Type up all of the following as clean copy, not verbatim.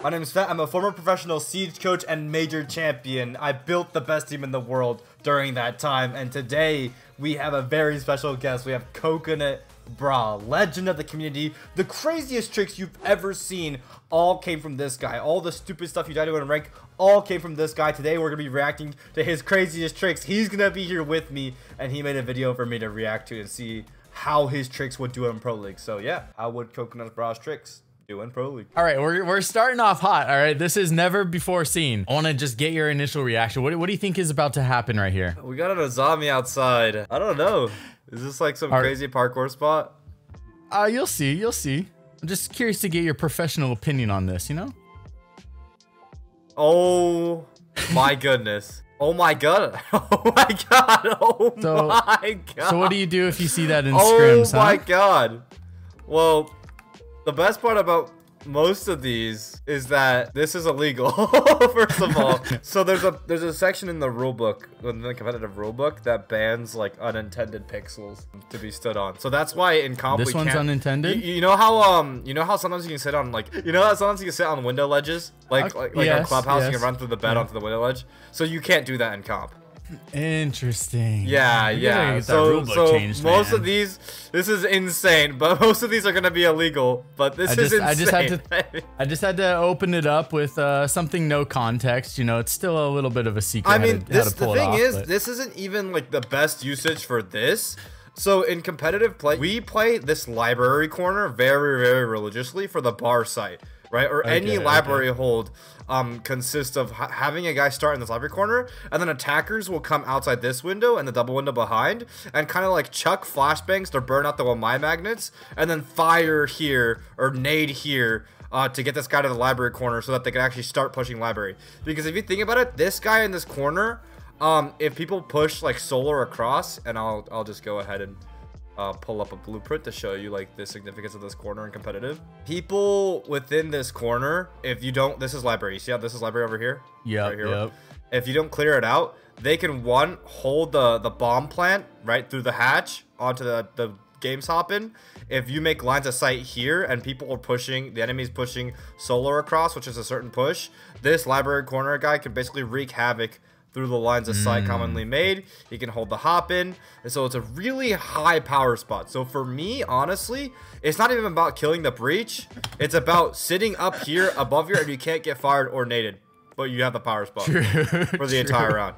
My name is Fett. I'm a former professional Siege coach and major champion. I built the best team in the world during that time, and today we have a very special guest. We have CoconutBrah, legend of the community. The craziest tricks you've ever seen all came from this guy. All the stupid stuff you died to in rank all came from this guy. Today we're gonna be reacting to his craziest tricks. He's gonna be here with me, and he made a video for me to react to and see how his tricks would do in Pro League. So yeah, how would CoconutBrah's tricks do in Pro League? All right, we're starting off hot. All right, this is never before seen. I want to just get your initial reaction. What do you think is about to happen right here? We got an Azami outside. I don't know. Is this like some crazy parkour spot? You'll see. You'll see. I'm just curious to get your professional opinion on this, you know? Oh my goodness. Oh my god. Oh my god. Oh my god. So what do you do if you see that in scrims, huh? Oh my god. Well, the best part about most of these is that this is illegal. First of all, so there's a section in the rulebook, in the competitive rulebook, that bans like unintended pixels to be stood on. So that's why in comp this one's unintended. You know how sometimes you can sit on sometimes you can sit on window ledges, like on Clubhouse, you can run through the bed onto the window ledge. So you can't do that in comp. Interesting. Yeah. So most of these, this is insane, but most of these are gonna be illegal. But this is insane. I just had to open it up with something no context. You know, it's still a little bit of a secret. I mean, the thing is, this isn't even like the best usage for this. So in competitive play, we play this library corner very, very religiously for the bar site, right? Or any library hold consists of having a guy start in this library corner, and then attackers will come outside this window and the double window behind and kind of like chuck flashbangs to burn out the 1 magnets, and then fire here or nade here to get this guy to the library corner so that they can actually start pushing library. Because if you think about it, this guy in this corner, if people push like solar across, and I'll just go ahead and pull up a blueprint to show you like the significance of this corner in competitive. People within this corner, if you don't, this is library. You see how this is library over here? Yeah. Right here. If you don't clear it out, they can hold the bomb plant right through the hatch onto the games hopping. If you make lines of sight here and people are pushing, the enemy's pushing solar across, which is a certain push, this library corner guy can basically wreak havoc through the lines of sight commonly made. He can hold the hop in, and so it's a really high power spot. So for me, honestly, it's not even about killing the breach. It's about sitting up here above here, and you can't get fired or naded, but you have the power spot for the entire round.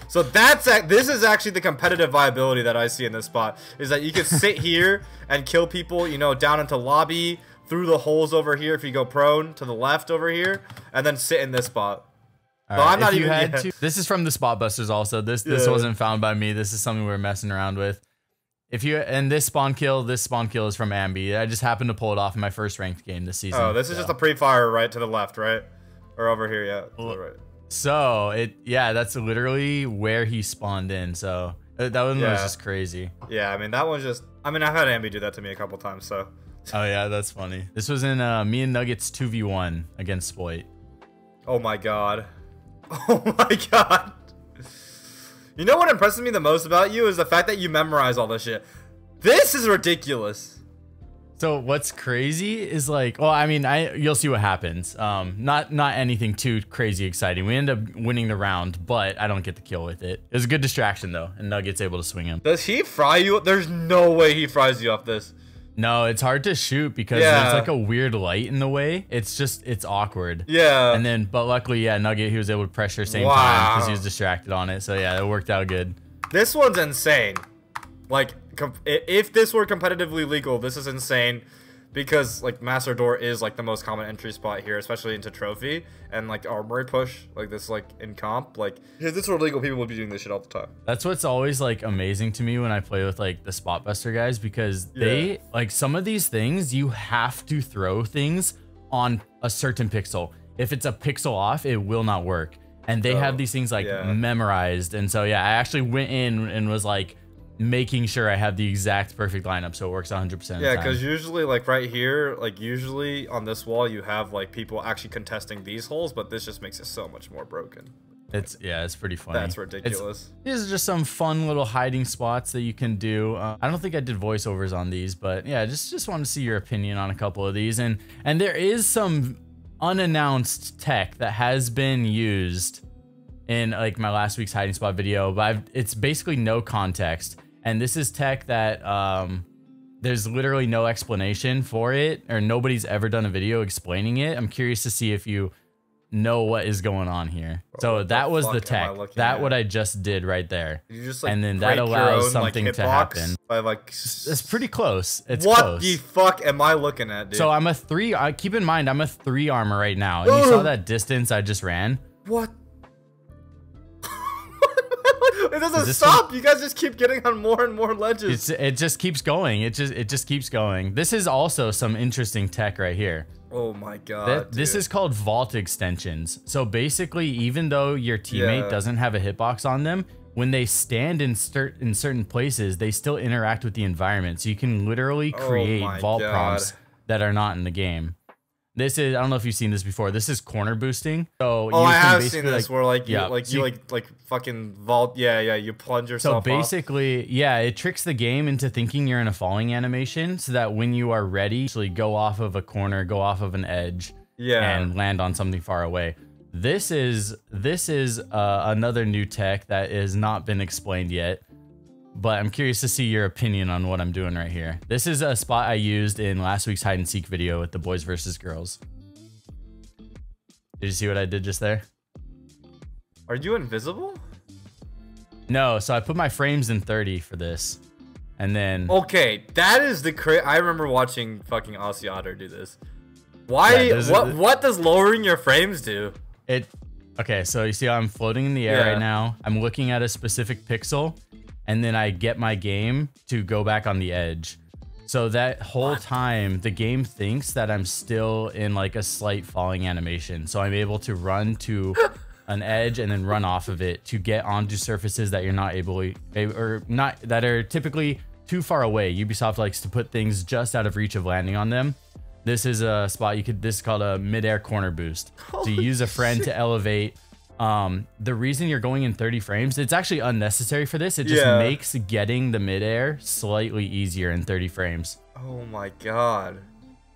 So this is actually the competitive viability that I see in this spot, is that you can sit here and kill people, you know, down into lobby, through the holes over here if you go prone to the left over here, and then sit in this spot. So I'm not even. This is from the Spot Busters. Also, this wasn't found by me. This is something we were messing around with. This spawn kill is from Ambi. I just happened to pull it off in my first ranked game this season. Oh, this is just a pre-fire right to the left, right, or over here, yeah, to the right. So that's literally where he spawned in. So that one was just crazy. Yeah, I mean that one's just. I mean I've had Ambi do that to me a couple times. So. Oh yeah, that's funny. This was in me and Nuggets 2v1 against Sploit. Oh my god. Oh my god. You know what impresses me the most about you is the fact that you memorize all this shit. This is ridiculous. So what's crazy is like, well, I mean, you'll see what happens. Not anything too crazy exciting. We end up winning the round, but I don't get the kill with it. It was a good distraction though, and Nugget's able to swing him. Does he fry you? There's no way he fries you off this. No, it's hard to shoot because there's like a weird light in the way. It's awkward. Yeah. And then, but luckily, yeah, Nugget, he was able to pressure same time because he was distracted on it. So yeah, it worked out good. This one's insane. Like, if this were competitively legal, this is insane. Because like Master Door is like the most common entry spot here, especially into trophy and like armory push, like this, like in comp. Like if this were legal, people would be doing this shit all the time. That's what's always like amazing to me when I play with like the Spot Buster guys, because they like some of these things you have to throw things on a certain pixel. If it's a pixel off, it will not work. And they have these things like memorized. And so yeah, I actually went in and was like making sure I have the exact perfect lineup so it works 100%. Yeah, because usually like right here, like usually on this wall you have like people actually contesting these holes, but this just makes it so much more broken. It's pretty funny. That's ridiculous. These are just some fun little hiding spots that you can do. I don't think I did voiceovers on these, but yeah, just want to see your opinion on a couple of these. And there is some unannounced tech that has been used in like my last week's hiding spot video, but it's basically no context. And this is tech that there's literally no explanation for it, or nobody's ever done a video explaining it. I'm curious to see if you know what is going on here. So that was the tech. That what I just did right there. You just, like, and then that allows something to happen. By, like, it's pretty close. It's what close. the fuck am I looking at, dude? So I'm a 3. Keep in mind, I'm a 3 armor right now. And you saw that distance I just ran? What? It doesn't stop. You guys just keep getting on more and more ledges. It just keeps going. It just keeps going. This is also some interesting tech right here. Oh my god. This is called vault extensions. So basically, even though your teammate doesn't have a hitbox on them, when they stand in certain places, they still interact with the environment. So you can literally create vault prompts that are not in the game. This is, I don't know if you've seen this before. This is corner boosting. So I have seen this, where like you fucking vault. Yeah, you plunge yourself. So basically, it tricks the game into thinking you're in a falling animation, so that when you are ready, you actually go off of a corner, go off of an edge, and land on something far away. This is another new tech that has not been explained yet. But I'm curious to see your opinion on what I'm doing right here. This is a spot I used in last week's hide and seek video with the boys versus girls. Did you see what I did just there? Are you invisible? No, so I put my frames in 30 for this. And then... Okay, that is the I remember watching fucking Aussie Otter do this. Why? What does lowering your frames do? Okay, so you see how I'm floating in the air right now? I'm looking at a specific pixel. And then I get my game to go back on the edge. So that whole time, the game thinks that I'm still in like a slight falling animation. So I'm able to run to an edge and then run off of it to get onto surfaces that you're not able to, or not, that are typically too far away. Ubisoft likes to put things just out of reach of landing on them. This is a spot this is called a mid-air corner boost. So you use a friend to elevate. The reason you're going in 30 frames, it's actually unnecessary for this. It just makes getting the midair slightly easier in 30 frames. Oh my god.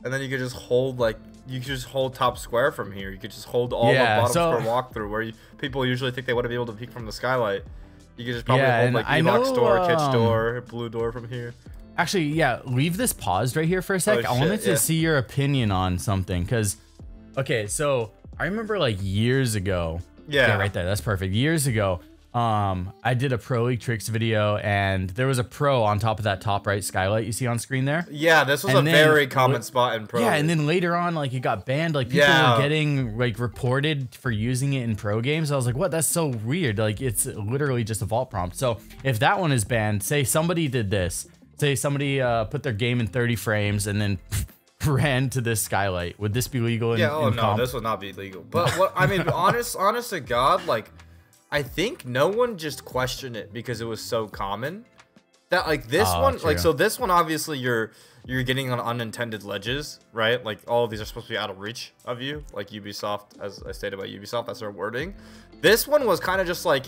And then you could just hold top square from here. You could just hold all the bottom square walkthrough where people usually think they want to be able to peek from the skylight. You could just probably hold like Enoch's door, Kitch door, blue door from here. Actually, leave this paused right here for a sec. I wanted to see your opinion on something, because okay, so I remember like years ago. Yeah, right there. That's perfect. Years ago, I did a Pro League Tricks video, and there was a pro on top of that top right skylight you see on screen there. Yeah, this was a very common spot in Pro League. And then later on, like, it got banned. Like, people were getting like reported for using it in pro games. I was like, what? That's so weird. Like, it's literally just a vault prompt. So if that one is banned, say somebody did this. Say somebody put their game in 30 frames and then ran to this skylight. Would this be legal? No, this would not be legal. But what I mean, honest to God, like, I think no one just questioned it because it was so common that like this one, like, so this one obviously you're getting on unintended ledges, right? Like all of these are supposed to be out of reach of you, like Ubisoft, as I stated by Ubisoft, that's their wording. This one was kind of just like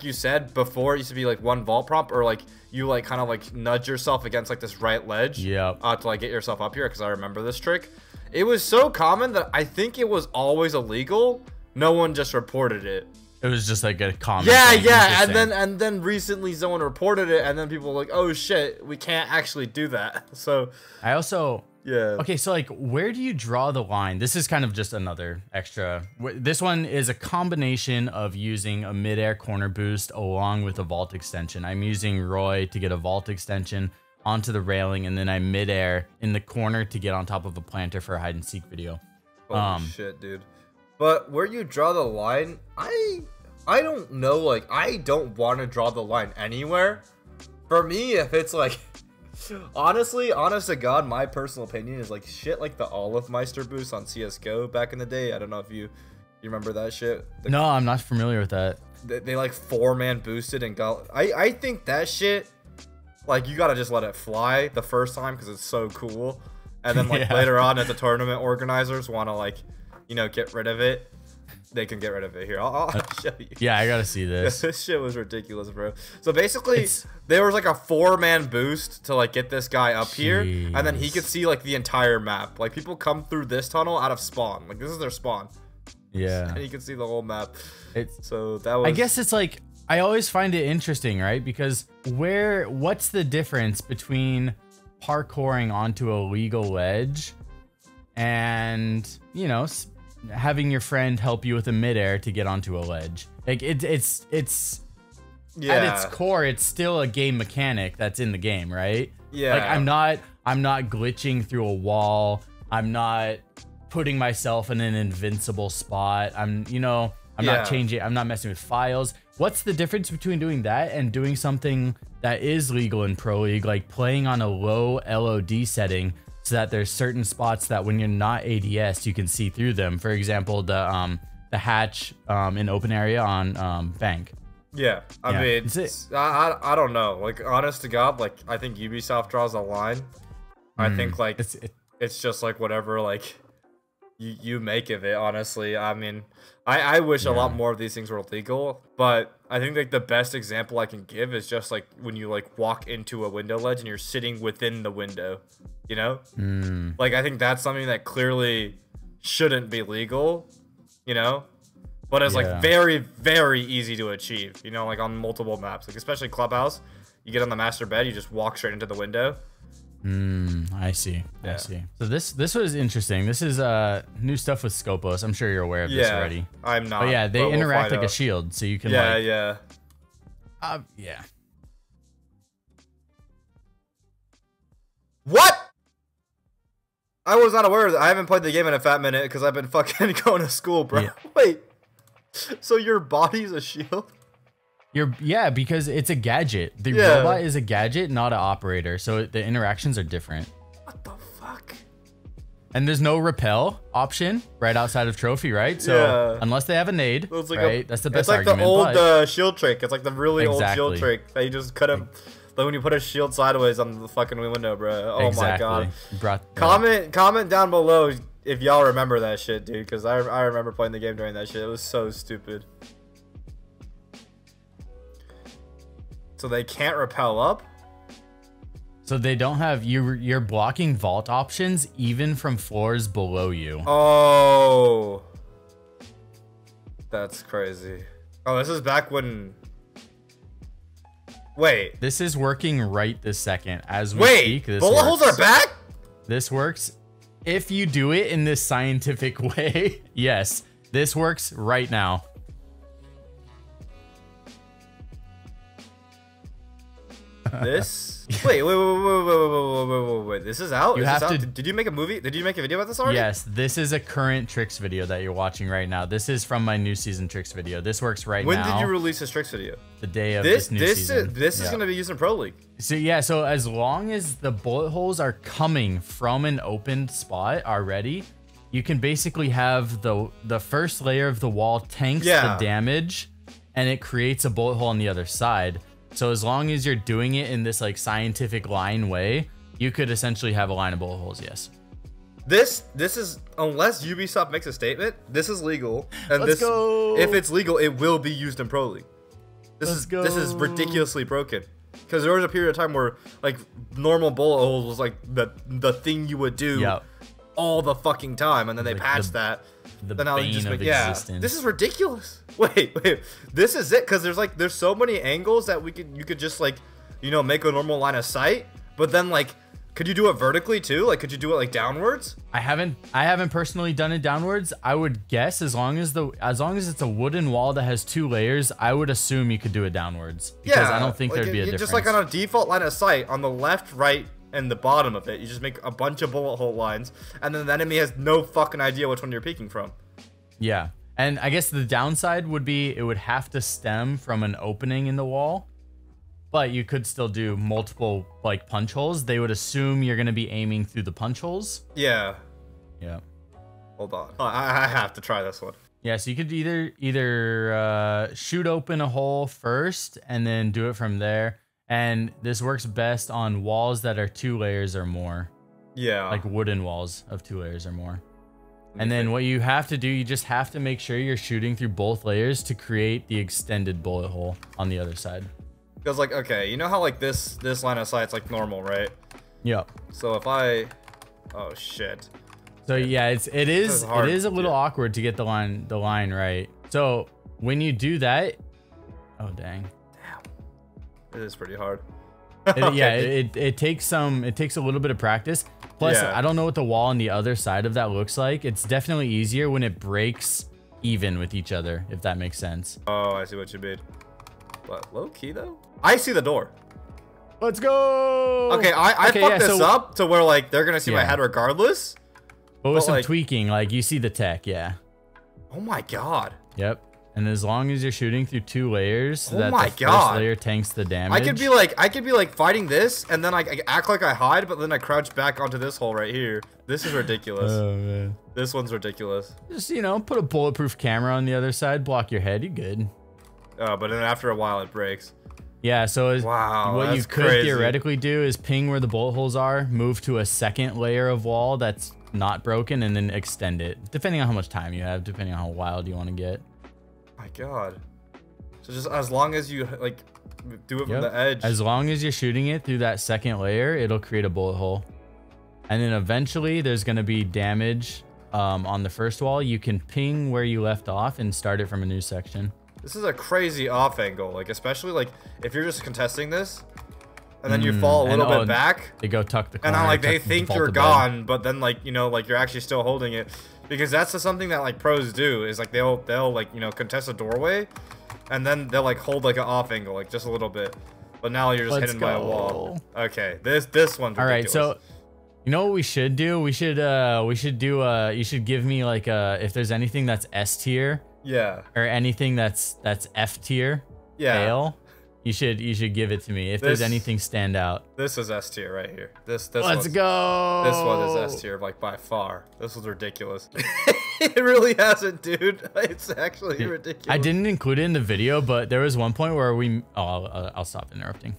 you said before, it used to be like one vault prompt, or like you like kind of like nudge yourself against like this right ledge to like get yourself up here, because I remember this trick. It was so common that I think it was always illegal. No one just reported it. It was just like a comment. And then recently someone reported it, and then people were like, oh shit, we can't actually do that. So I also okay, so like, where do you draw the line? This is kind of just another extra. This one is a combination of using a mid-air corner boost along with a vault extension. I'm using Roy to get a vault extension onto the railing, and then I mid-air in the corner to get on top of a planter for a hide and seek video. Holy shit, dude. But where you draw the line, I don't know. Like, I don't want to draw the line anywhere. For me, if it's like, honestly, honest to God, my personal opinion is like shit like the Olive Meister boost on CSGO back in the day. I don't know if you remember that shit. No, I'm not familiar with that. They like 4-man boosted and got. I think that shit, like, you gotta just let it fly the first time because it's so cool, and then like later on, as the tournament organizers want to like, you know, get rid of it. they can get rid of it. Here, I'll show you. Yeah, I gotta see this. This shit was ridiculous, bro. So basically, there was like a 4-man boost to like get this guy up here, and then he could see like the entire map. Like people come through this tunnel out of spawn. Like this is their spawn. Yeah. And you can see the whole map. So that I guess it's like, I always find it interesting, right? Because what's the difference between parkouring onto a legal ledge and, you know, having your friend help you with a midair to get onto a ledge? Like it's at its core, it's still a game mechanic that's in the game, right? Yeah. Like I'm not glitching through a wall. I'm not putting myself in an invincible spot. I'm not changing. I'm not messing with files. What's the difference between doing that and doing something that is legal in Pro League, like playing on a low LOD setting so that there's certain spots that when you're not ADS, you can see through them? For example, the hatch in open area on Bank. Yeah, I mean, I don't know. Like, honest to God, like, I think Ubisoft draws a line. I think, like, it's just, like, whatever, like, you make of it, honestly. I mean, I wish a lot more of these things were legal, but I think, like, the best example I can give is just, like, when you, like, walk into a window ledge and you're sitting within the window, you know? Like, I think that's something that clearly shouldn't be legal, you know? But it's like very, very easy to achieve, you know, like on multiple maps, like especially Clubhouse. You get on the master bed, you just walk straight into the window. I see. I see. So this was interesting. This is new stuff with Scopos. I'm sure you're aware of this already. I'm not. But yeah, they interact like a shield, so you can yeah. What? I was not aware of that. I haven't played the game in a fat minute because I've been fucking going to school, bro. Yeah. Wait. So your body's a shield? Because it's a gadget. The robot is a gadget, not an operator. So the interactions are different. What the fuck? And there's no repel option right outside of trophy, right? So unless they have a nade, right? That's the best argument. It's like the old shield trick. It's like the really old shield trick that you just cut him. Like when you put a shield sideways on the fucking window, bro. Oh my god. Comment down below if y'all remember that shit, dude. Because I remember playing the game during that shit. It was so stupid. So they can't rappel up? So they don't have you're blocking vault options even from floors below you. Oh. That's crazy. Oh, this is back when... Wait. This is working right this second as we speak. This bullet holes are back? This works if you do it in this scientific way. Yes, this works right now. This? Wait. This is out? Did you make a movie? Did you make a video about this already? Yes, this is a current tricks video that you're watching right now. This is from my new season tricks video. This works right now. When did you release this tricks video? The day of this new season. This is going to be used in Pro League. So as long as the bullet holes are coming from an open spot already, you can basically have the first layer of the wall tanks the damage, and it creates a bullet hole on the other side. So as long as you're doing it in this like scientific line way, you could essentially have a line of bullet holes. Yes. This is, unless Ubisoft makes a statement, this is legal, and if it's legal, it will be used in Pro League. This is ridiculously broken. Because there was a period of time where like normal bullet holes was like the thing you would do all the fucking time, and then they patched that. Then I'll just make, this is ridiculous. Wait, this is it? Because there's so many angles that you could just like, you know, make a normal line of sight, but then like, could you do it vertically too? Like, could you do it like downwards? I haven't personally done it downwards. I would guess as long as it's a wooden wall that has 2 layers, I would assume you could do it downwards. Because I don't think there'd be a difference. Just like on a default line of sight, on the left, right, and the bottom of it, you just make a bunch of bullet hole lines, and then the enemy has no fucking idea which one you're peeking from. Yeah, and I guess the downside would be it would have to stem from an opening in the wall, but you could still do multiple like punch holes. They would assume you're going to be aiming through the punch holes. Yeah. Hold on, I have to try this one. Yeah, so you could either shoot open a hole first and then do it from there. And this works best on walls that are 2 layers or more. Yeah. Like wooden walls of 2 layers or more. And then what you have to do, you just have to make sure you're shooting through both layers to create the extended bullet hole on the other side. Because like, okay, you know how like this line of sight's like normal, right? Yep. So if I, oh shit. So yeah, it is a little awkward to get the line right. So when you do that, oh dang. Damn. It is pretty hard. Yeah, it takes a little bit of practice. Plus, I don't know what the wall on the other side of that looks like. It's definitely easier when it breaks even with each other, if that makes sense. Oh, I see what you mean. But low key though, I see the door. Let's go. Okay, I fucked this up to where like they're gonna see my head regardless. But with some tweaking, like you see the tech, yeah. Oh my god. Yep. And as long as you're shooting through 2 layers, so that the first layer tanks the damage. I could be like fighting this, and then I act like I hide, but then I crouch back onto this hole right here. This is ridiculous. Oh man. This one's ridiculous. Just, you know, put a bulletproof camera on the other side, block your head, you're good. But then after a while it breaks. Yeah, so what you could crazy. theoretically do is ping where the bullet holes are, move to a second layer of wall that's not broken, and then extend it, depending on how much time you have, depending on how wild you want to get. My god. So just as long as you like do it from the edge. As long as you're shooting it through that second layer, it'll create a bullet hole. And then eventually there's going to be damage on the first wall. You can ping where you left off and start it from a new section. This is a crazy off angle, like especially like if you're just contesting this and then you fall a little bit back. They go tuck the corner. And then like they think you're gone, but then like, you know, like you're actually still holding it. Because that's just something that like pros do is like they'll like, you know, contest a doorway and then they'll like hold like an off angle, like just a little bit. But now you're just hidden by a wall. Okay, this one's ridiculous. All right, so you know what we should do? You should give me like if there's anything that's S tier. Yeah. Or anything that's F tier. Yeah. Fail. You should give it to me if there's anything stand out. This is S tier right here. Let's go. This one is S tier, like by far. This was ridiculous. It really hasn't, dude. It's actually ridiculous. I didn't include it in the video, but there was one point where I'll stop interrupting.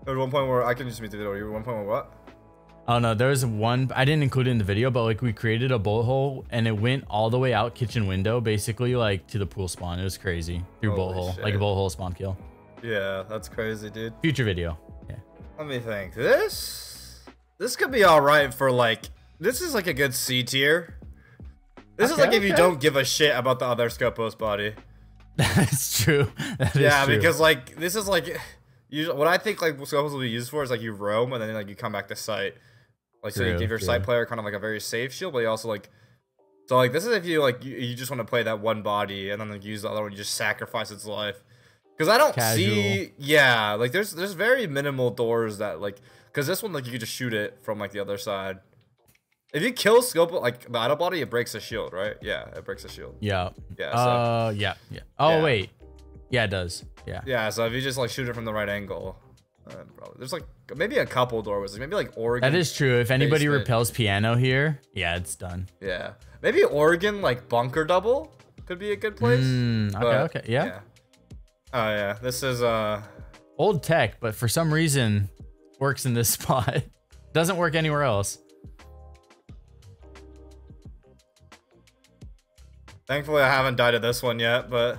There was one point where I can just meet the video. One point where what? Oh no, there was one. I didn't include it in the video, but like we created a bullet hole and it went all the way out kitchen window, basically like to the pool spawn. It was crazy through bullet hole, like a bullet hole spawn kill. Yeah, that's crazy, dude. Future video. Yeah. Let me think. This could be all right for like. This is like a good C tier. This is like if you don't give a shit about the other Scopos body. That's true. That is true. Because like this is like. What I think like Scopos will be used for is like you roam and then like you come back to site. Like so you give your site player kind of like a very safe shield, but you also like so like this is if you like you just want to play that one body and then like use the other one, you just sacrifice its life. Because I don't see like there's very minimal doors that like because this one like you could just shoot it from like the other side. If you kill Scopo like the idle body, it breaks the shield, right? Yeah, it breaks the shield. Yeah. Yeah. So, yeah. Oh wait. Yeah, it does. Yeah. Yeah. So if you just like shoot it from the right angle. Probably. There's like maybe a couple doorways, maybe like Oregon. That is true. If anybody repels piano here, yeah, it's done. Yeah, maybe Oregon like bunker double could be a good place. Okay, yeah. Oh yeah, this is old tech, but for some reason works in this spot. Doesn't work anywhere else. Thankfully, I haven't died to this one yet, but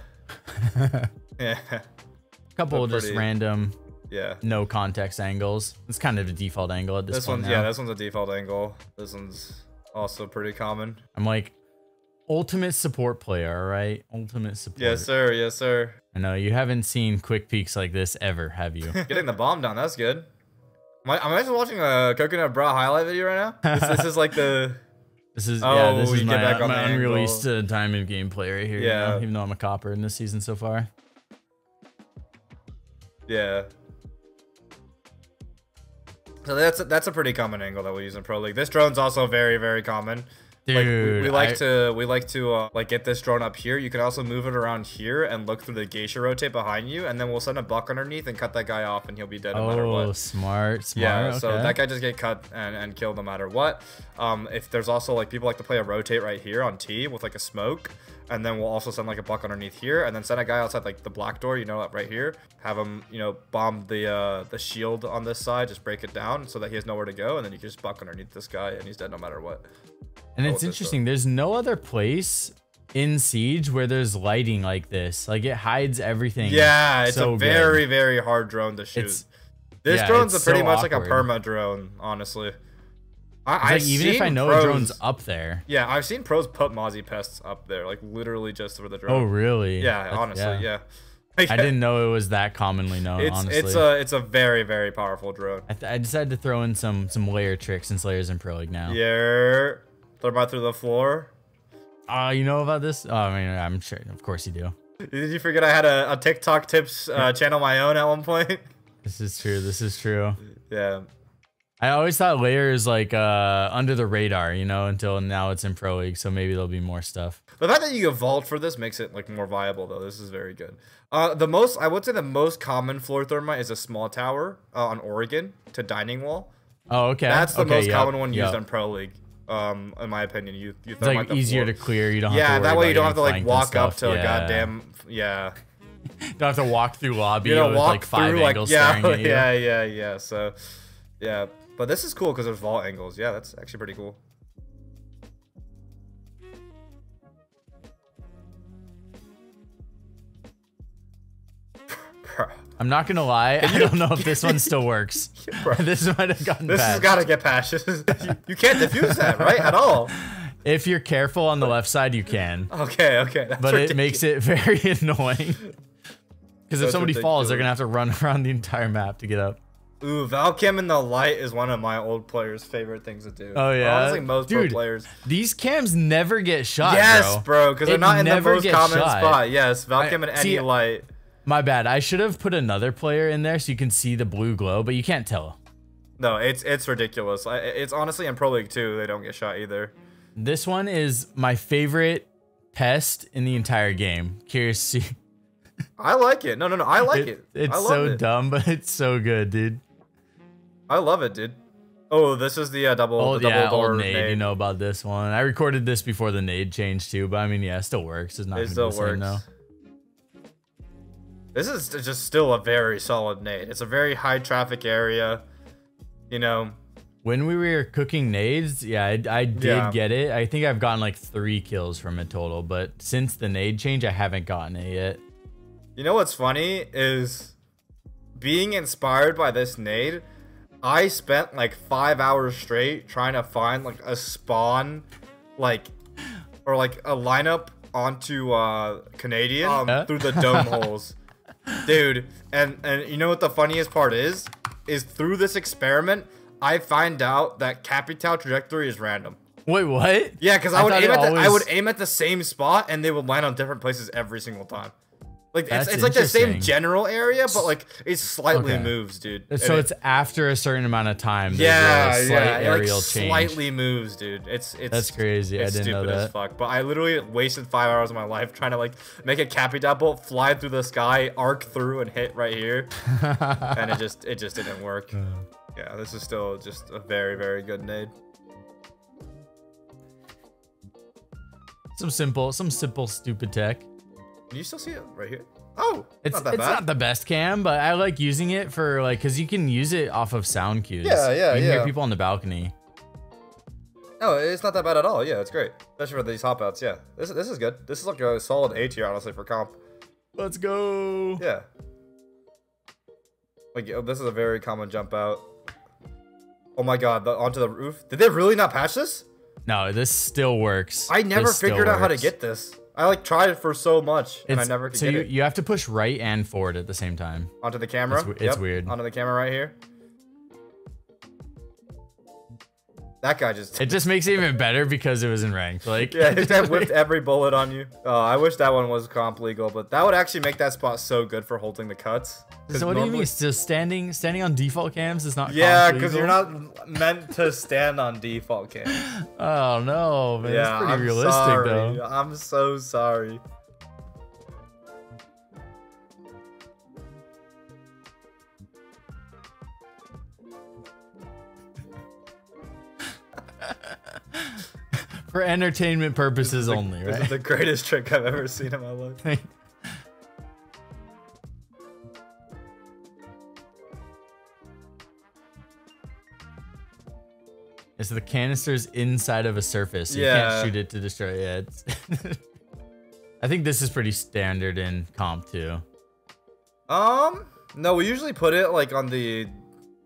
yeah, a couple of just random. Yeah. No context angles. It's kind of a default angle at this point. Yeah, this one's a default angle. This one's also pretty common. I'm like ultimate support player, all right? Ultimate support. Yes, sir. Yes, sir. I know you haven't seen quick peeks like this ever, have you? Getting the bomb down, that's good. Am I just watching a CoconutBrah highlight video right now? This is like the. This is this is my unreleased diamond gameplay right here. Yeah. You know, even though I'm a copper in this season so far. Yeah. So that's a pretty common angle that we use in Pro League. This drone's also very, very common. Dude, like we like to like get this drone up here. You can also move it around here and look through the geisha rotate behind you, and then we'll send a buck underneath and cut that guy off, and he'll be dead no matter what. Oh, smart. Yeah, so okay. that guy just get cut and killed no matter what. If there's also like people like to play a rotate right here on T with like a smoke, And then we'll also send like a buck underneath here, and then send a guy outside like the black door, you know, right here. Have him, you know, bomb the shield on this side, just break it down so that he has nowhere to go, and then you can just buck underneath this guy, and he's dead no matter what. And it's interesting. There's no other place in Siege where there's lighting like this. Like it hides everything. Yeah, it's so a very, very hard drone to shoot. This drone's pretty much like a perma drone, honestly. Like, even if I know a drone's up there. Yeah, I've seen pros put Mozzie pests up there, like literally just for the drone. Oh, really? Yeah, honestly, yeah. I didn't know it was that commonly known. Honestly, it's a very, very powerful drone. I decided to throw in some layer tricks since layers in Pro League now. Yeah, throw right through the floor. You know about this? Oh, I mean, I'm sure. Of course you do. Did you forget I had a TikTok tips channel of my own at one point? This is true. This is true. Yeah. I always thought layer is like under the radar, you know, until now it's in Pro League, so maybe there'll be more stuff. The fact that you can vault for this makes it like more viable, though. This is very good. I would say the most common floor thermite is a small tower on Oregon to dining wall. Oh, okay. That's the most common one used in Pro League. In my opinion, you it's like easier to clear. You don't. Yeah, have to that way you don't have to like like walk up to a goddamn Don't have to walk through lobby you know, with walk like 5 through, angles staring at you. Yeah. So, yeah. But this is cool because there's vault angles. Yeah, that's actually pretty cool. I'm not gonna lie, I don't know if this one still works. This might have gotten This has got to get patched. You can't defuse that, right? At all. If you're careful on the left side, you can. Okay. That's but ridiculous. it makes it very annoying. Because if somebody falls, they're gonna have to run around the entire map to get up. Ooh, Valcam in the light is one of my old players' favorite things to do. Oh yeah, honestly, most pro players. These cams never get shot. Yes, bro, because they're not in the most common shot. spot. Yes, Valcam in any light. My bad. I should have put another player in there so you can see the blue glow, but you can't tell. No, it's ridiculous. It's honestly in Pro League 2, they don't get shot either. This one is my favorite pest in the entire game. Curious to see. I like it. No, I like it. It's so dumb, but it's so good, dude. I love it, dude. Oh, this is the double door nade. You know about this one. I recorded this before the nade change too, but I mean, yeah, it still works. It's not gonna be the same, though. This is just still a very solid nade. It's a very high traffic area, you know. When we were cooking nades, yeah, I did get it. I think I've gotten like 3 kills from it total, but since the nade change, I haven't gotten it yet. You know what's funny is being inspired by this nade, I spent like 5 hours straight trying to find like a spawn, or like a lineup onto Canadian through the dome holes. Dude, and you know what the funniest part is through this experiment, I find out that Capital trajectory is random. Wait, what? Yeah, because I would aim at the same spot and they would land on different places every single time. Like it's like the same general area, but like it slightly moves, dude. So it's after a certain amount of time. Yeah, a slight aerial change. Slightly moves, dude. It's that's crazy. I didn't know that. As fuck. But I literally wasted 5 hours of my life trying to like make a Capital bolt fly through the sky, arc through, and hit right here, and it just didn't work. Yeah, this is still just a very, very good nade. Some simple, stupid tech. Can you still see it right here? Oh, it's not the best cam, but I like using it for like, cause you can use it off of sound cues. Yeah. You can hear people on the balcony. No, it's not that bad at all. Yeah, it's great, especially for these hop outs. Yeah, this is good. This is like a solid A tier, honestly, for comp. Let's go. Yeah. Like, this is a very common jump out. Oh my god, onto the roof. Did they really not patch this? No, this still works. I never figured out how to get this. I like tried it for so much and I never could get it. You have to push right and forward at the same time. Onto the camera? It's weird. Onto the camera right here. That guy just... It just makes it even better because it was in ranked. Like, yeah, it just whipped every bullet on you. Oh, I wish that one was comp legal, but that would actually make that spot so good for holding the cuts. So what do you mean? Just standing on default cams is not yeah, because you're not meant to stand on default cams. Oh no, man. Yeah, it's pretty realistic though. I'm so sorry. For entertainment purposes only, right? This is the greatest trick I've ever seen in my life. So the canister's inside of a surface. So you can't shoot it to destroy it. I think this is pretty standard in comp too. No, we usually put it like on the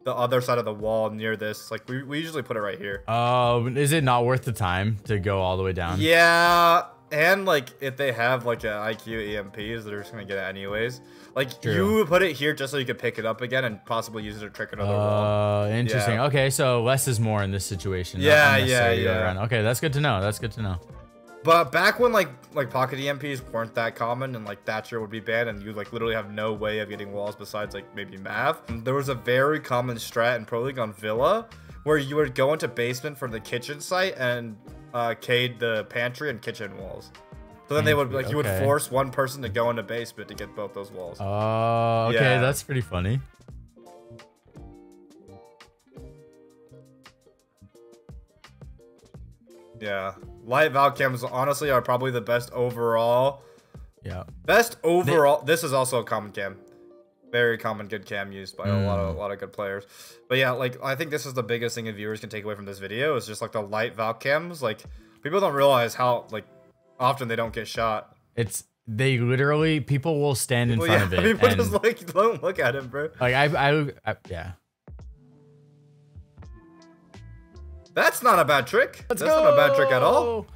other side of the wall near this. Like we usually put it right here. Oh, is it not worth the time to go all the way down? Yeah, and like if they have like a IQ EMPs, they're just gonna get it anyways. Like True. you would put it here just so you could pick it up again and possibly use it to trick another wall. Interesting. Yeah. Okay, so less is more in this situation. Yeah, yeah. Okay, that's good to know. That's good to know. But back when like pocket EMPs weren't that common and like Thatcher would be banned and you like literally have no way of getting walls besides like maybe Mav, there was a very common strat in Pro League on Villa where you would go into basement from the kitchen site and cade the pantry and kitchen walls. So then they would like you would force one person to go into basement to get both those walls. Oh, okay, Yeah. That's pretty funny. Yeah, light valve cams honestly are probably the best overall. Yeah. Best overall. This is also a common cam. Very common good cam used by a lot of good players. But yeah, like I think this is the biggest thing that viewers can take away from this video is just like the light valve cams. Like people don't realize how like often they don't get shot. They literally people will stand in front of it. People and, just like don't look at him, bro. Like yeah. That's not a bad trick. That's not a bad trick at all.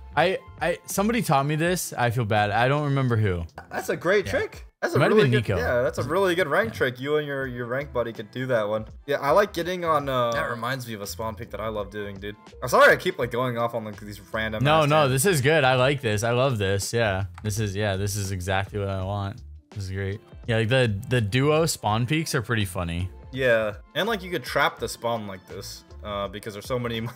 Somebody taught me this. I feel bad. I don't remember who. That's a great trick. That's a Might have really been good. Nico. Yeah, that's a really good rank trick. You and your rank buddy could do that one. Yeah, I like getting on. That reminds me of a spawn pick that I love doing, dude. I'm sorry I keep like going off on like these random. No, this is good. I like this. I love this. Yeah, this is exactly what I want. This is great. Yeah, like the duo spawn peaks are pretty funny. Yeah, and like you could trap the spawn like this. Because there's so many,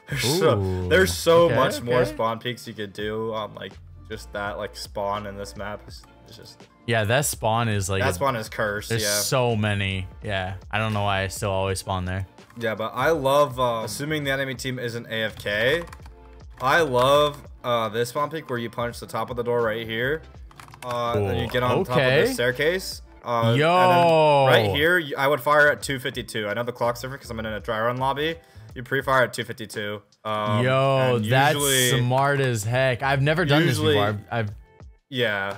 there's so much more spawn peaks you could do on like just that like spawn in this map. It's just that spawn is like spawn is cursed. There's so many. Yeah, I don't know why I still always spawn there. Yeah, but I love assuming the enemy team isn't AFK. I love this spawn peak where you punch the top of the door right here, then you get on top of the staircase. And then right here, I would fire at 252. I know the clock's different because I'm in a dry run lobby. You pre-fire at 252. That's smart as heck. I've never done this before. Yeah.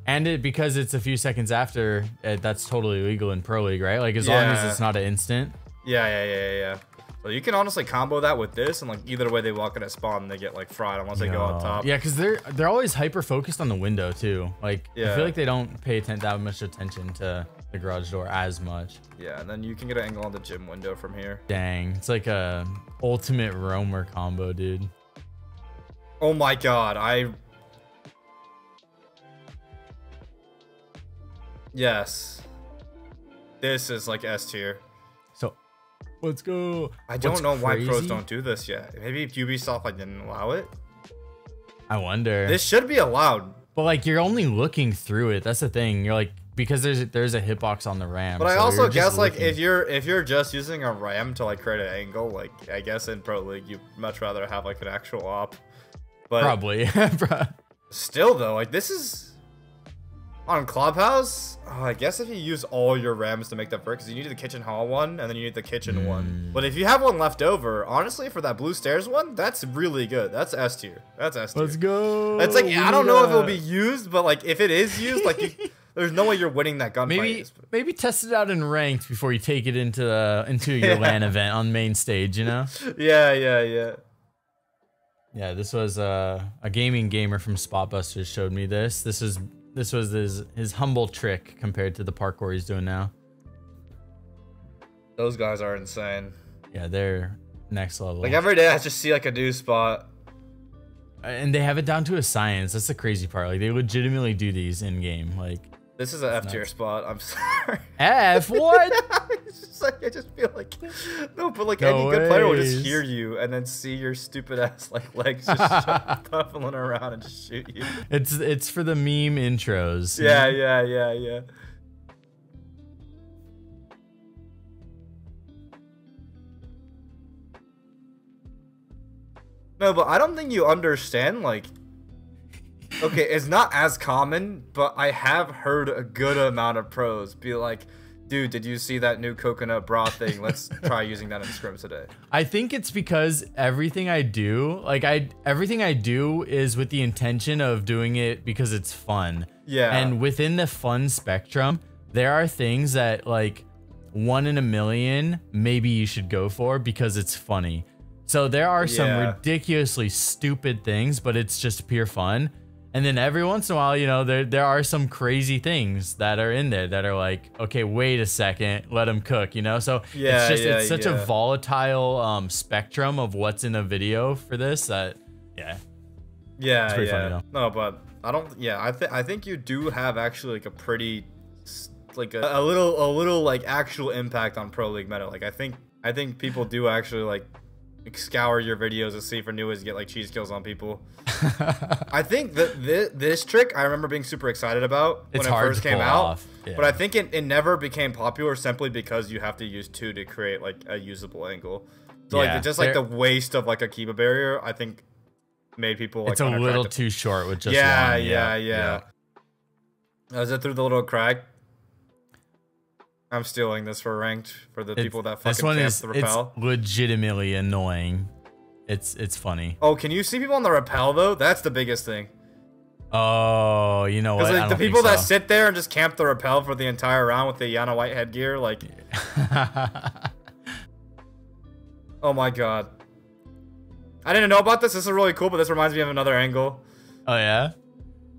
And because it's a few seconds after, that's totally legal in Pro League, right? Like as long as it's not an instant. Yeah. So you can honestly combo that with this, and like either way they walk in at spawn, they get like fried unless they go on top. Yeah, because they're always hyper focused on the window too. Like I feel like they don't pay that much attention to the garage door as much. Yeah, and then you can get an angle on the gym window from here. Dang, it's like a ultimate roamer combo, dude. Oh my god, yes, this is like S tier. Let's go. I don't know why pros don't do this yet. Maybe Ubisoft like didn't allow it. I wonder. This should be allowed. But like you're only looking through it. That's the thing. You're like because there's a hitbox on the RAM. But I also guess like if you're just using a RAM to like create an angle, like I guess in Pro League you'd much rather have like an actual op. But probably. Still though, like this is on Clubhouse. I guess if you use all your RAMs to make that work, because you need the kitchen hall one and then you need the kitchen one. But if you have one left over, honestly, for that blue stairs one, that's really good. That's S tier. That's S tier. Let's go. It's like I don't know if it will be used, but like if it is used, like there's no way you're winning that gunfight. Maybe test it out in ranked before you take it into your LAN event on main stage. You know? Yeah. Yeah, this was a gaming gamer from Spotbusters showed me this. This was his humble trick compared to the parkour he's doing now. Those guys are insane. Yeah, they're next level. Like every day I just see like a new spot. And they have it down to a science. That's the crazy part. Like they legitimately do these in game. Like this is an F tier spot. I'm sorry. F what? It's just like I just feel like no, but like any good player will just hear you and then see your stupid ass like legs just puffling around and just shoot you. It's for the meme intros. Yeah. No, but I don't think you understand, like, okay, it's not as common, but I have heard a good amount of pros be like, dude, did you see that new coconut bra thing? Let's try using that in scrims today. I think it's because everything I do, everything I do is with the intention of doing it because it's fun. Yeah. And within the fun spectrum, there are things that like 1 in a million, maybe you should go for because it's funny. So there are some ridiculously stupid things, but it's just pure fun. And then every once in a while, you know, there are some crazy things that are in there that are like, okay, wait a second, let them cook, you know? So it's such a volatile spectrum of what's in a video for this that, it's pretty funny though. No, but I don't, I think you do have actually like a pretty, like a little like actual impact on Pro League meta. Like I think people do actually like scour your videos to see for new ways to get like cheese kills on people. I think that this trick I remember being super excited about when it first came out, but I think it never became popular simply because you have to use 2 to create like a usable angle. So like just like the waste of like a Kiba barrier, I think made people like it's a little too short with just one. Yeah. Is it through the little crack? I'm stealing this for ranked for the people that fucking camp the rappel. It's legitimately annoying. It's funny. Oh, can you see people on the rappel though? That's the biggest thing. Oh, you know what? Because like the people that sit there and just camp the rappel for the entire round with the Yana White headgear, like. Oh my god. I didn't know about this. This is really cool, but this reminds me of another angle. Oh yeah.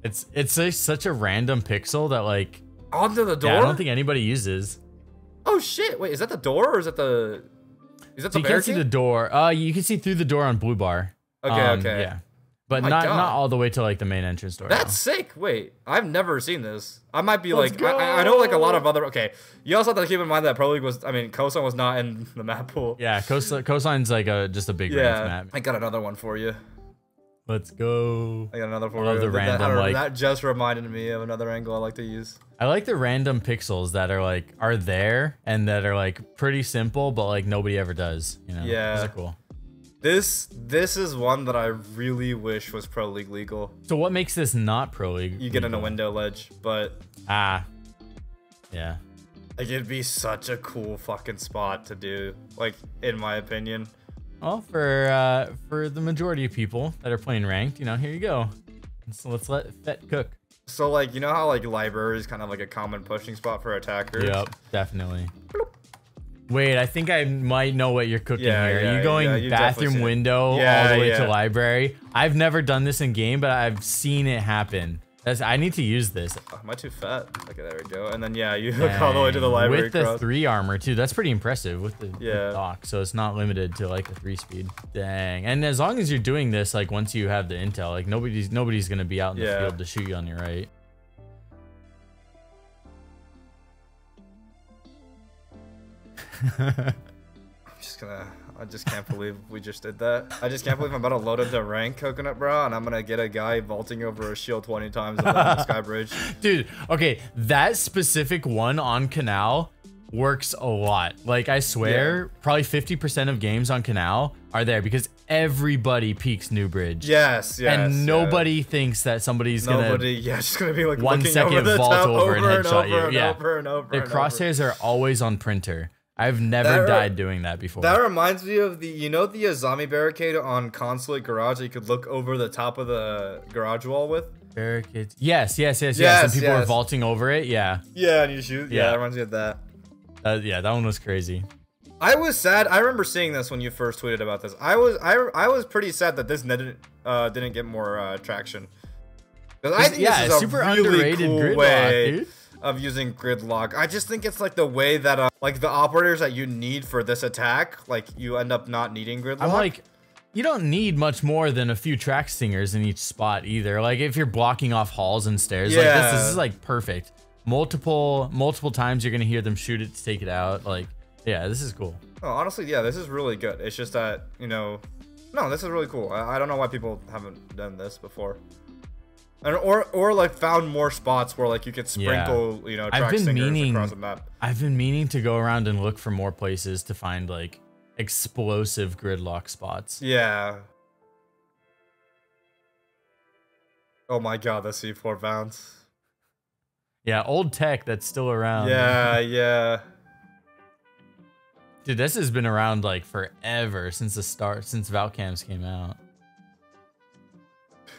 It's like such a random pixel that like. Onto the door? Yeah, I don't think anybody uses. Oh shit! Wait, is that the door or is that the? Is that the? You can't see the door. You can see through the door on blue bar. Okay. Yeah, but not all the way to like the main entrance door. That's sick. Wait, I've never seen this. I might be like, I know like a lot of other. Okay, you also have to keep in mind that Pro League was. I mean, Cosign was not in the map pool. Yeah, Cosign's like just a big map. I got another one for you. Let's go. I got another for you. That just reminded me of another angle I like to use. I like the random pixels that are there and that are like pretty simple, but like nobody ever does. You know? Yeah. Those are cool. This is one that I really wish was Pro League legal. So what makes this not Pro League? You get in a window ledge, but yeah. Like it'd be such a cool fucking spot to do. Like in my opinion. Well, for the majority of people that are playing ranked, you know, here you go. So let's let Fett cook. So like, you know how like library is kind of like a common pushing spot for attackers? Yep, definitely. Wait, I think I might know what you're cooking here. Are you going bathroom window all the way to library? I've never done this in game, but I've seen it happen. I need to use this. Oh, am I too fat? Okay, there we go. And then you hook all the way to the library. With the 3 armor too. That's pretty impressive with the dock. So it's not limited to like a 3 speed. Dang. And as long as you're doing this, like once you have the intel, like nobody's gonna be out in the field to shoot you on your right. I just can't believe we just did that. I just can't believe I'm about to load into rank Coconut Bra and I'm gonna get a guy vaulting over a shield 20 times on the sky bridge. Dude, okay, that specific one on Canal works a lot. Like I swear, probably 50% of games on Canal are there because everybody peeks New Bridge. Yes, and nobody thinks that somebody's just gonna be like 1 second vault over and headshot you. Over and over. The crosshairs are always on printer. I've never died doing that before. That reminds me of the zombie barricade on Consulate Garage that you could look over the top of the garage wall with? Barricades. Yes. And people are vaulting over it. Yeah. Yeah, and you shoot. Yeah, that reminds me of that. Yeah, that one was crazy. I was sad. I remember seeing this when you first tweeted about this. I was pretty sad that this didn't get more traction. I think this is a super really underrated cool way dude. Of using gridlock. I just think it's like the way that like the operators that you need for this attack, like you end up not needing gridlock. I'm like, you don't need much more than a few track stingers in each spot either. Like if you're blocking off halls and stairs, like this is like perfect. Multiple times you're gonna hear them shoot it to take it out. Like, yeah, this is cool. Oh, honestly, yeah, this is really good. It's just that, no, this is really cool. I don't know why people haven't done this before. And, or like found more spots where like you could sprinkle, track stingers across the map. I've been meaning to go around and look for more places to find like explosive gridlock spots. Yeah. Oh my god, the C4 bounce. Yeah, old tech that's still around. Yeah, yeah. Dude, this has been around like forever since since Valcams came out.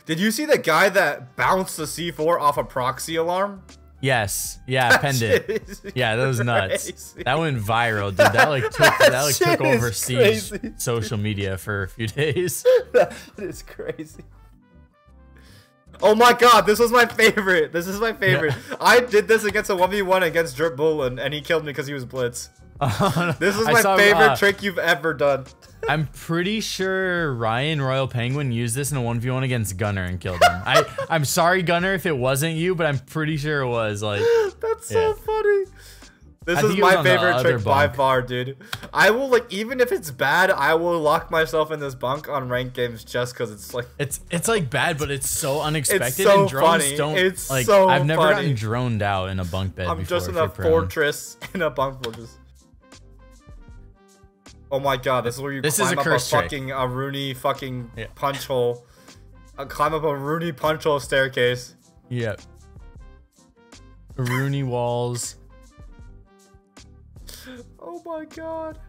Did you see the guy that bounced the C4 off a proxy alarm? Yes. Yeah, penned it. Yeah, that was nuts. Crazy. That went viral, dude. That took over social media for a few days. That is crazy. Oh my god, this was my favorite. This is my favorite. Yeah. I did this against a 1v1 against Drip Bullen, and he killed me because he was blitz. This is my favorite trick you've ever done. I'm pretty sure Ryan Royal Penguin used this in a 1v1 against Gunner and killed him. I'm sorry, Gunner, if it wasn't you, but I'm pretty sure it was. Like, that's so funny. This is my favorite trick by far, dude. I will, like, even if it's bad, I will lock myself in this bunk on ranked games just because it's like it's like bad, but it's so unexpected. It's so and drones funny. Don't, it's like, so I've never funny. gotten droned out in a bunk bed before. I'm just in a fortress in a bunk full just. Oh my god, this is where you climb up a fucking Rooney fucking punch hole. Climb up a Rooney punch hole staircase. Yep. Rooney walls. Oh my god.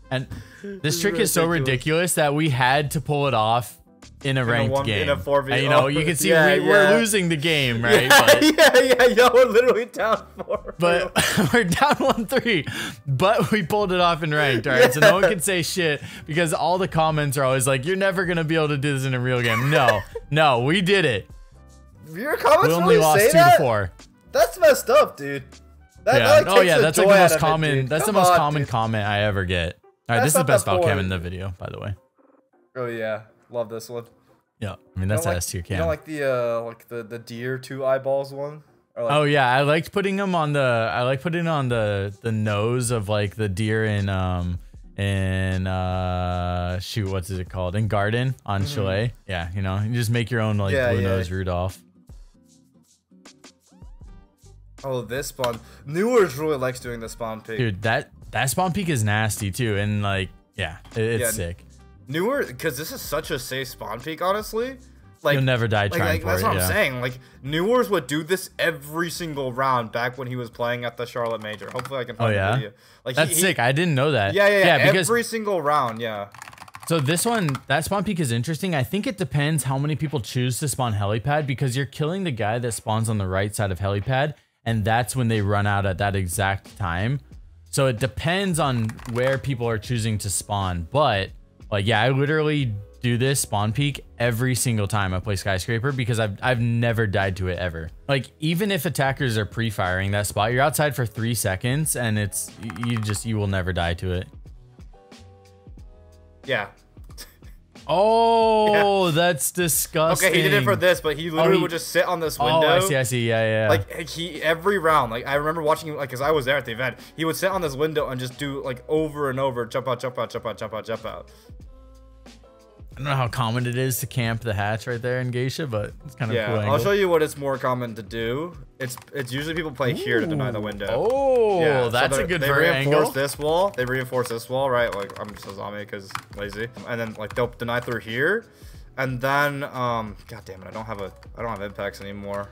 And this trick is so ridiculous that we had to pull it off in a ranked game. In a 4v. And, you know, you can see we're losing the game, right? But, yeah, y'all were literally down 4. But we're down 1-3. But we pulled it off in ranked, all right? So no one can say shit because all the comments are always like, "You're never gonna be able to do this in a real game." No, we did it. Your comments we only really lost say 2-4. That's messed up, dude. That's like the most common. That's the most common comment I ever get. All right, this is the best Valcam in the video, by the way. Oh yeah, love this one. Yeah, I mean that's S tier cam. You know, like the deer 2 eyeballs one. Or like, oh yeah, I liked putting them on the. I like putting on the nose of like the deer in shoot, what's it called? In Garden on Chalet. Yeah, you know, you just make your own like blue nose Rudolph. Oh, this spawn. Newers really likes doing the spawn peek. Dude, that spawn peek is nasty too, and like, yeah, it's sick. Newer, because this is such a safe spawn peek, honestly. Like, you'll never die trying for it. That's what I'm saying. Like, Newers would do this every single round back when he was playing at the Charlotte Major. Hopefully, I can find the video. Like, that's sick. I didn't know that. Yeah. Every single round, yeah. So this one, that spawn peek is interesting. I think it depends how many people choose to spawn helipad because you're killing the guy that spawns on the right side of helipad. And that's when they run out at that exact time. So it depends on where people are choosing to spawn. But like, yeah, I literally do this spawn peek every single time I play Skyscraper because I've never died to it ever. Like, even if attackers are pre-firing that spot, you're outside for 3 seconds and you will never die to it. Yeah. Oh, that's disgusting. Okay, he did it for this, but he literally would just sit on this window. Oh, I see. Yeah. Like, every round, like, I remember watching him, like, because I was there at the event, he would sit on this window and just do, like, over and over, jump out, jump out, jump out, jump out, jump out. I don't know how common it is to camp the hatch right there in Geisha, but it's kind of cool. I'll show you what it's more common to do. It's usually people play here to deny the window. Oh, yeah, that's a good angle. They reinforce this wall. They reinforce this wall, right? Like, I'm just a zombie because lazy. And then like they'll deny through here, and then god damn it, I don't have impacts anymore.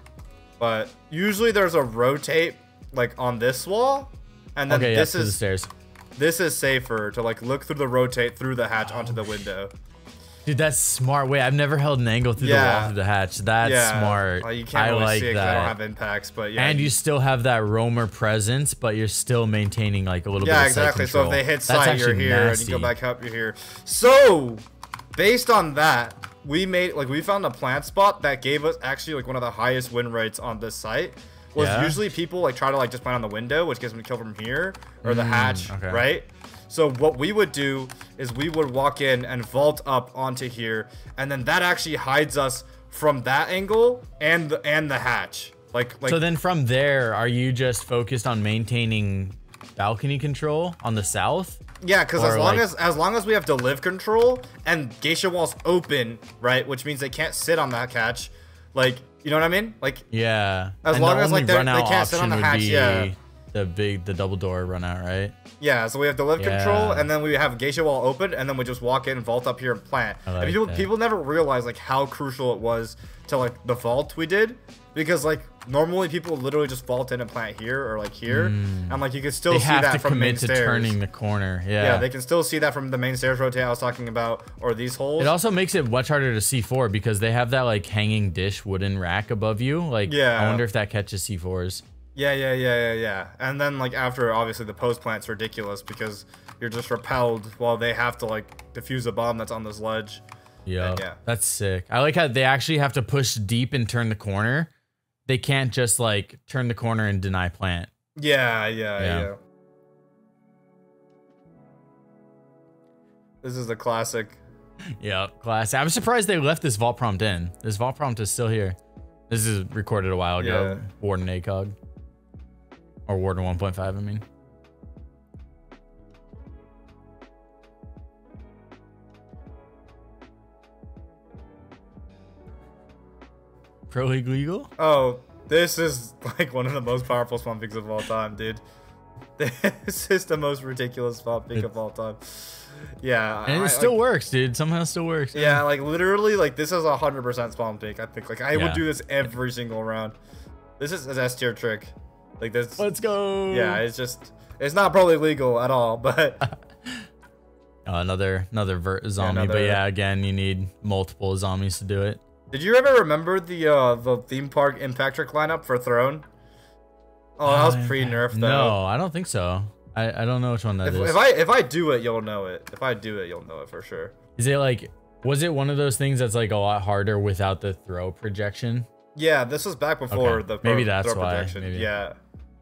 But usually there's a rotate like on this wall, and then this is the stairs. This is safer to like look through the rotate through the hatch onto the window. Dude, that's smart. Wait, I've never held an angle through the wall through the hatch. That's smart. You can't really see it 'cause I don't have impacts, but yeah. And you still have that roamer presence, but you're still maintaining like a little bit of sight control. So if they hit sight, you're here, and you go back up, you're here. So, based on that, we found a plant spot that gave us actually like one of the highest win rates on this site. Usually people like try to like just plant on the window, which gets them to kill from here or the hatch, right? So what we would do is we would walk in and vault up onto here, and then that actually hides us from that angle and the hatch. Like so then from there, are you just focused on maintaining balcony control on the south? Yeah, because as long as we have deliv control and Geisha wall's open, right, which means they can't sit on that hatch, like, you know what I mean? Like, yeah. As long as like they can't sit on the hatch, the double door run out, right? Yeah, so we have the lift control, and then we have geisha wall open, and then we just walk in, vault up here, and plant. Like and people never realize like how crucial it was to like the vault we did, because like normally people literally just vault in and plant here or like here, and like you can still see that from the main stairs. Turning the corner. Yeah, they can still see that from the main stairs rotate I was talking about, or these holes. It also makes it much harder to C4 because they have that like hanging dish wooden rack above you. Like, I wonder if that catches C4s. Yeah. And then like after, obviously the post plant's ridiculous because you're just repelled while they have to like defuse a bomb that's on this ledge. Yeah, that's sick. I like how they actually have to push deep and turn the corner. They can't just like turn the corner and deny plant. Yeah. This is the classic. Yeah, classic. I'm surprised they left this vault prompt in. This vault prompt is still here. This is recorded a while ago. Warden ACOG. Or Warden 1.5, I mean. Pro League legal? Oh, this is like one of the most powerful spawn picks of all time, dude. This is the most ridiculous spawn pick of all time. Yeah, and it still works, dude. Somehow it still works. Yeah, like literally, like this is 100% spawn pick. I think like I would do this every single round. This is an S tier trick. Like this. Let's go. Yeah, it's not probably legal at all, but. Another vert zombie, but yeah, again, you need multiple zombies to do it. Did you ever remember the theme park impact trick lineup for Throne? Oh, that was pre-nerf though. No, I don't think so. I don't know which one that is. If I do it, you'll know it. If I do it, you'll know it for sure. Is it like, was it one of those things that's like a lot harder without the throw projection? Yeah, this was back before the maybe that's throw why. projection. Maybe. Yeah.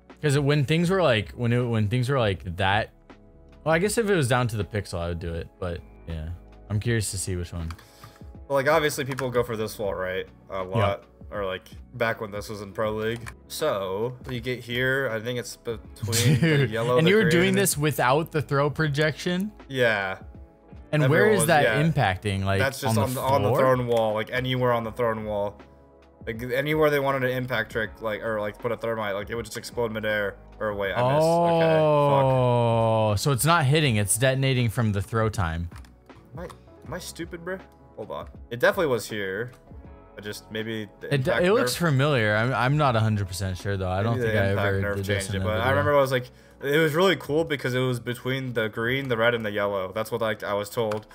Because when things were like when things were like that, well, I guess if it was down to the pixel, I would do it. But yeah, I'm curious to see which one. Well, like obviously people go for this wall, right? A lot, or like back when this was in Pro League. So you get here. I think it's between the yellow. And you were doing this without the throw projection. Yeah. And where is that impacting? Like that's just on the throne wall, like anywhere on the throne wall. Like anywhere they wanted an impact trick, like or like put a thermite, like it would just explode midair. Or wait, I missed. Oh, okay, fuck. So it's not hitting; it's detonating from the throw time. Am I stupid, bro? Hold on. It definitely was here. I just maybe it looks familiar. I'm not 100% sure though. I don't think I ever did this in it, but I remember I was like, it was really cool because it was between the green, the red, and the yellow. That's what like I was told.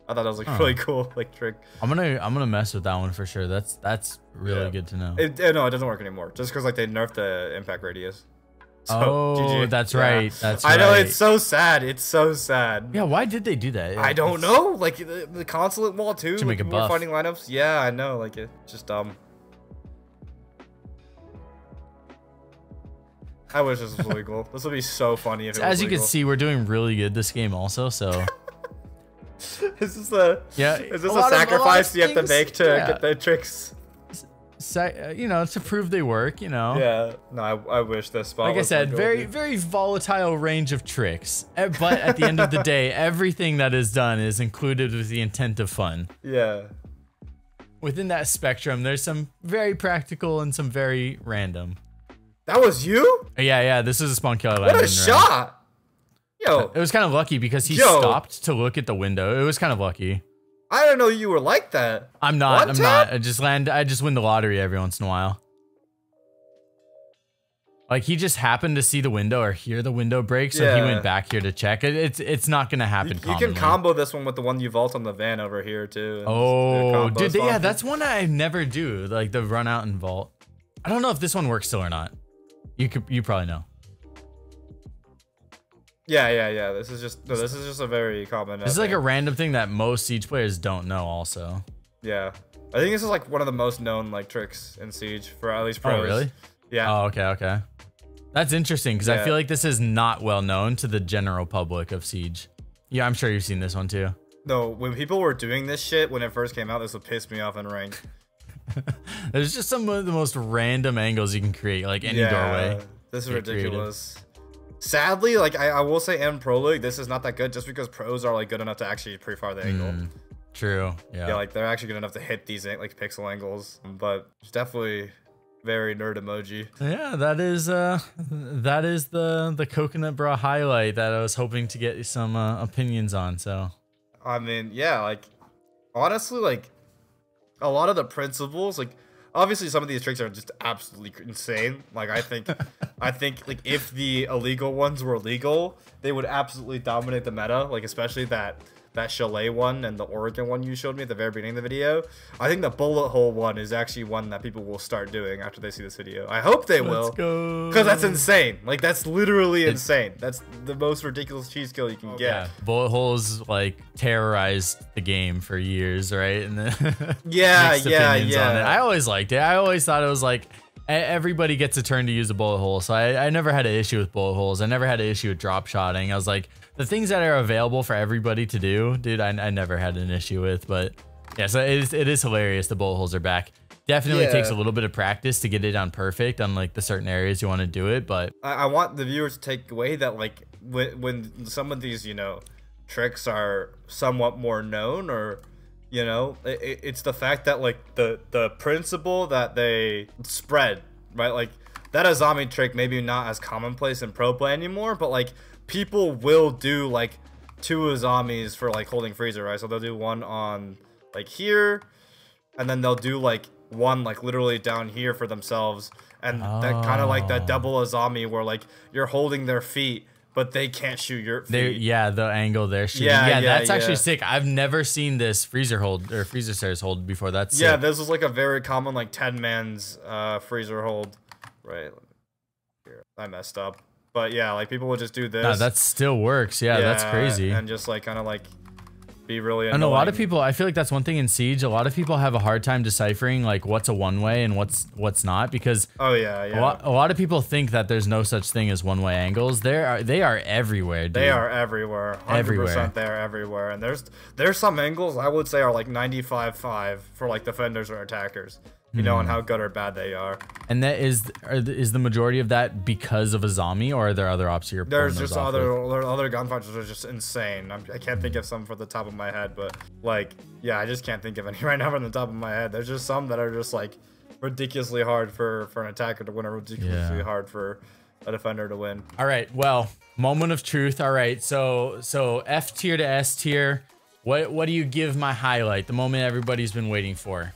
I thought that was like really cool, like trick. I'm gonna mess with that one for sure. That's really good to know. No, it doesn't work anymore. Just because like they nerfed the impact radius. So, GG. That's right. That's right. I know, it's so sad. It's so sad. Yeah, why did they do that? I don't know. Like the consulate wall too. To make a buff. Finding lineups. Yeah, I know. Like it's just dumb. I wish this was legal. This would be so funny if it was As you can see, we're doing really good this game also. So. Is this a sacrifice you have to make to get the tricks? You know, to prove they work, you know. Yeah. No, I wish this spot. Like I said, very volatile range of tricks. But at the end of the day, everything that is done is included with the intent of fun. Yeah. Within that spectrum, there's some very practical and some very random. That was you? Yeah. This is a spawn killer. What a shot! Yo. It was kind of lucky because he stopped to look at the window. It was kind of lucky. I didn't know you were like that. I'm not. I just win the lottery every once in a while. Like he just happened to see the window or hear the window break, so he went back here to check. It's not gonna happen. You can combo this one with the one you vault on the van over here too. Oh, dude, yeah, that's one I never do. Like the run out and vault. I don't know if this one works still or not. You probably know. Yeah. This is just a very common. This is like a random thing that most Siege players don't know. Also. Yeah, I think this is like one of the most known like tricks in Siege for at least pros. Oh really? Yeah. Oh okay. That's interesting because I feel like this is not well known to the general public of Siege. Yeah, I'm sure you've seen this one too. No, when people were doing this shit when it first came out, this would piss me off in ranked. There's just some of the most random angles you can create, like any doorway. This is ridiculous. Sadly, like I will say in Pro League, this is not that good just because pros are like good enough to actually pre-fire the angle. True. Yeah. Yeah, like they're actually good enough to hit these like pixel angles, but it's definitely Very nerd emoji. Yeah, that is the Coconut Bra highlight that I was hoping to get some opinions on. So, I mean, yeah, like honestly, like a lot of the principles, like obviously some of these tricks are just absolutely insane. Like I think like if the illegal ones were legal, they would absolutely dominate the meta. Like especially that chalet one and the Oregon one you showed me at the very beginning of the video. I think the bullet hole one is actually one that people will start doing after they see this video. I hope they will. Let's go. Because that's insane. Like that's literally insane. That's the most ridiculous cheese kill you can get. Yeah, bullet holes like terrorized the game for years, right? And then yeah. I always liked it. I always thought it was like everybody gets a turn to use a bullet hole. So I never had an issue with bullet holes. I never had an issue with drop shotting. I was like, the things that are available for everybody to do, dude, I never had an issue with. But yeah, so it is hilarious. The bullet holes are back. Definitely takes a little bit of practice to get it on perfect on like the certain areas you want to do it. But I want the viewers to take away that like when some of these, you know, tricks are somewhat more known, or you know, it's the fact that like the principle that they spread, right? Like that Azami trick maybe not as commonplace in pro play anymore, but like people will do like 2 Azamis for like holding freezer, right? So they'll do one on like here, and then they'll do like one like literally down here for themselves, and that kind of like that double Azami where like you're holding their feet but they can't shoot your feet. Yeah, the angle they're shooting. Yeah, that's actually sick. I've never seen this freezer hold or freezer stairs hold before. That's sick. This is like a very common like 10 man's freezer hold. Right. Here, I messed up. But yeah, like people will just do this. No, that still works. Yeah, that's crazy. And just like kind of like be really annoying. And a lot of people, I feel like that's one thing in Siege. A lot of people have a hard time deciphering like what's a one-way and what's not, because a lot of people think that there's no such thing as one-way angles. They are everywhere, dude. They are everywhere. 100% they're everywhere. And there's some angles I would say are like 95-5 for like defenders or attackers. You know, and how good or bad they are. And that is the majority of that because of Azami, or are there other ops you're pulling There's just other gunfighters that are just insane. I can't think of some for the top of my head, but like, yeah, I just can't think of any right now from the top of my head. There's just some that are just like ridiculously hard for an attacker to win, or ridiculously hard for a defender to win. All right, well, moment of truth. All right, so F tier to S tier. What do you give my highlight? The moment everybody's been waiting for.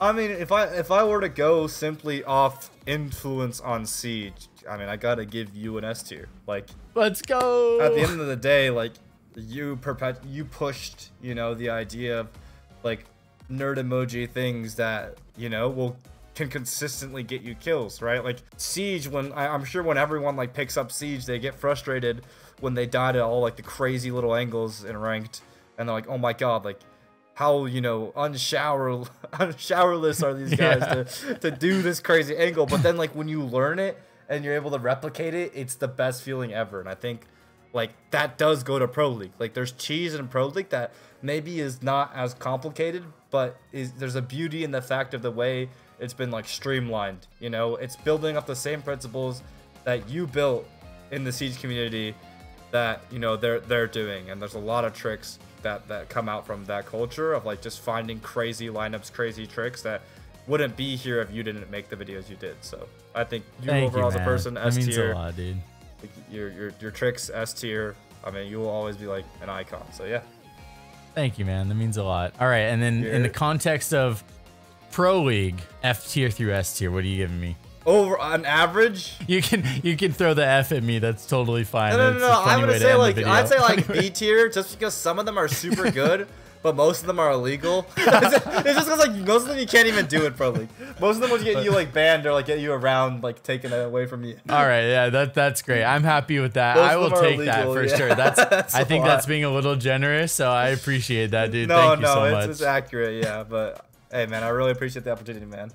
I mean, if I were to go simply off influence on Siege, I mean, I gotta give you an S tier. Like, let's go. At the end of the day, like, you pushed, you know, the idea of like nerd emoji things that, you know, can consistently get you kills, right? Like Siege, when I'm sure when everyone like picks up Siege, they get frustrated when they die to all like the crazy little angles in ranked, and they're like, oh my god, like, how, you know, unshowerless are these guys to do this crazy angle. But then like when you learn it and you're able to replicate it, it's the best feeling ever. And I think like that does go to Pro League. Like there's cheese in Pro League that maybe is not as complicated, but there's a beauty in the fact of the way it's been like streamlined. You know, it's building up the same principles that you built in the Siege community that, you know, they're doing. And there's a lot of tricks that come out from that culture of like just finding crazy lineups, crazy tricks that wouldn't be here if you didn't make the videos you did. So I think you overall as a person, S tier. That means a lot, dude. Like your tricks, S tier. I mean, you will always be like an icon. So yeah. Thank you, man. That means a lot. All right, and then in the context of Pro League, F tier through S tier, what are you giving me? Over on average, you can throw the F at me. That's totally fine. No. I'm gonna say like I'd say like B tier, just because some of them are super good, but most of them are illegal. It's just because like most of them you can't even do it Pro League. Most of them would get you like banned or like get you around, like taken away from you. All right, yeah, that's great. I'm happy with that. I will take that for sure. That's I think that's being a little generous, so I appreciate that, dude. Thank you so much. It's accurate, yeah. But hey, man, I really appreciate the opportunity, man.